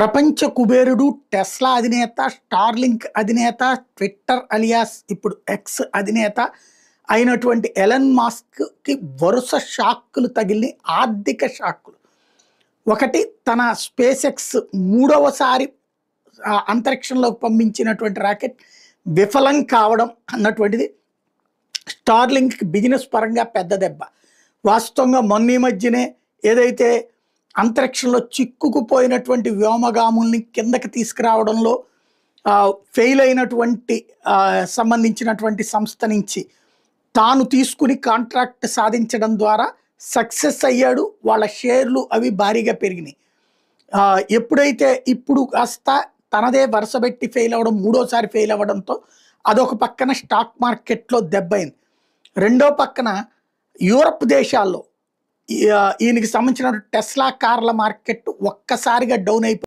ప్రపంచ కుబేరుడు, టెస్లా అధినేత, స్టార్లింక్ అధినేత, ట్విట్టర్ అలియాస్ ఇప్పుడు ఎక్స్ అధినేత అయినటువంటి ఎలన్ మాస్క్‌కి వరుస షాక్‌లు తగిలినాయి. ఆర్థిక షాక్‌లు. ఒకటి, తన స్పేస్ ఎక్స్ మూడవసారి అంతరిక్షంలోకి పంపించినటువంటి రాకెట్ విఫలం కావడం అన్నటువంటిది స్టార్లింక్‌కి బిజినెస్ పరంగా పెద్ద దెబ్బ. వాస్తవంగా మొన్న ఈ మధ్యనే ఏదైతే అంతరిక్షంలో చిక్కుకుపోయినటువంటి వ్యోమగాముల్ని కిందకి తీసుకురావడంలో ఫెయిల్ అయినటువంటి సంబంధించినటువంటి సంస్థ నుంచి తాను తీసుకుని కాంట్రాక్ట్ సాధించడం ద్వారా సక్సెస్ అయ్యాడు. వాళ్ళ షేర్లు అవి భారీగా పెరిగినాయి. ఎప్పుడైతే ఇప్పుడు కాస్త తనదే వరుసబెట్టి ఫెయిల్ అవ్వడం, మూడోసారి ఫెయిల్ అవ్వడంతో అదొక పక్కన స్టాక్ మార్కెట్లో దెబ్బైంది. రెండో పక్కన యూరప్ దేశాల్లో ఈయనకి సంబంధించిన టెస్లా కార్ల మార్కెట్ ఒక్కసారిగా డౌన్ అయిపోయింది.